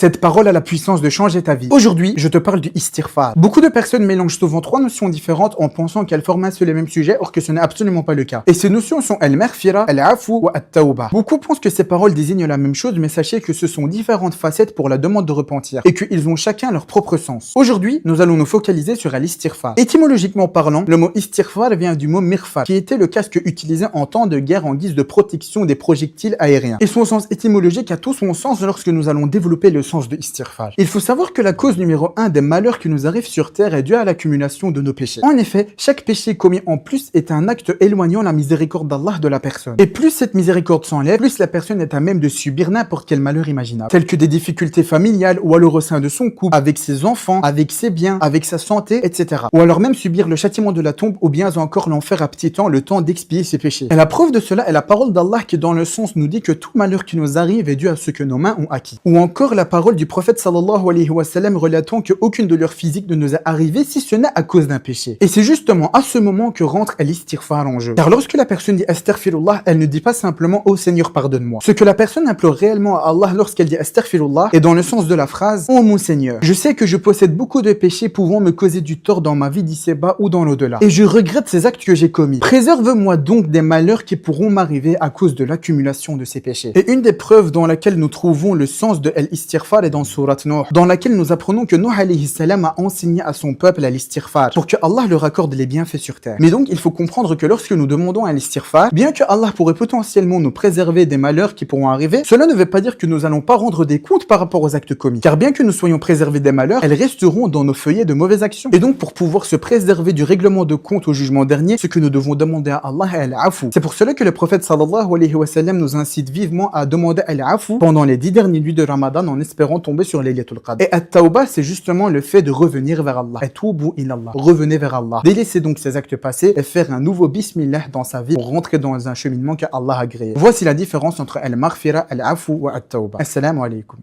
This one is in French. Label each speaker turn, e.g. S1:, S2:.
S1: Cette parole a la puissance de changer ta vie. Aujourd'hui, je te parle du istighfar. Beaucoup de personnes mélangent souvent trois notions différentes en pensant qu'elles forment un seul et même sujet, or que ce n'est absolument pas le cas. Et ces notions sont al-maghfira, al-afu ou at-tawbah. Beaucoup pensent que ces paroles désignent la même chose, mais sachez que ce sont différentes facettes pour la demande de repentir et qu'ils ont chacun leur propre sens. Aujourd'hui, nous allons nous focaliser sur al-istighfar. Étymologiquement parlant, le mot istighfar vient du mot mirfar, qui était le casque utilisé en temps de guerre en guise de protection des projectiles aériens. Et son sens étymologique a tout son sens lorsque nous allons développer le sens de istighfar. Il faut savoir que la cause numéro 1 des malheurs qui nous arrivent sur terre est due à l'accumulation de nos péchés. En effet, chaque péché commis en plus est un acte éloignant la miséricorde d'Allah de la personne. Et plus cette miséricorde s'enlève, plus la personne est à même de subir n'importe quel malheur imaginable, tel que des difficultés familiales ou alors au sein de son couple, avec ses enfants, avec ses biens, avec sa santé, etc. Ou alors même subir le châtiment de la tombe ou bien encore l'enfer à petit temps, le temps d'expier ses péchés. Et la preuve de cela est la parole d'Allah qui dans le sens nous dit que tout malheur qui nous arrive est dû à ce que nos mains ont acquis. Ou encore la parole du prophète sallallahu alayhi wa sallam relatant qu'aucune douleur physique ne nous est arrivée si ce n'est à cause d'un péché. Et c'est justement à ce moment que rentre l'istighfar en jeu. Car lorsque la personne dit astaghfirullah, elle ne dit pas simplement oh Seigneur pardonne-moi. Ce que la personne implore réellement à Allah lorsqu'elle dit astaghfirullah est dans le sens de la phrase oh mon Seigneur, je sais que je possède beaucoup de péchés pouvant me causer du tort dans ma vie d'ici-bas ou dans l'au-delà. Et je regrette ces actes que j'ai commis. Préserve-moi donc des malheurs qui pourront m'arriver à cause de l'accumulation de ces péchés. Et une des preuves dans laquelle nous trouvons le sens de l'istighfar est dans Surat Nuh, dans laquelle nous apprenons que Nuh alayhi salam a enseigné à son peuple l'istighfar pour que Allah leur accorde les bienfaits sur terre. Mais donc il faut comprendre que lorsque nous demandons l'istighfar, bien que Allah pourrait potentiellement nous préserver des malheurs qui pourront arriver, cela ne veut pas dire que nous allons pas rendre des comptes par rapport aux actes commis. Car bien que nous soyons préservés des malheurs, elles resteront dans nos feuillets de mauvaises actions. Et donc pour pouvoir se préserver du règlement de compte au jugement dernier, ce que nous devons demander à Allah est al-afu. C'est pour cela que le prophète sallallahu alayhi wa sallam nous incite vivement à demander al-afu pendant les 10 dernières nuits de Ramadan en espérant tomber sur Laylatul Qadr. Et at-tawbah, c'est justement le fait de revenir vers Allah. Atubu ilallah. Revenez vers Allah. Délaissez donc ces actes passés et faire un nouveau bismillah dans sa vie pour rentrer dans un cheminement que Allah a créé. Voici la différence entre al-maghfira, al-afu wa at-tawbah. Assalamu alaikum.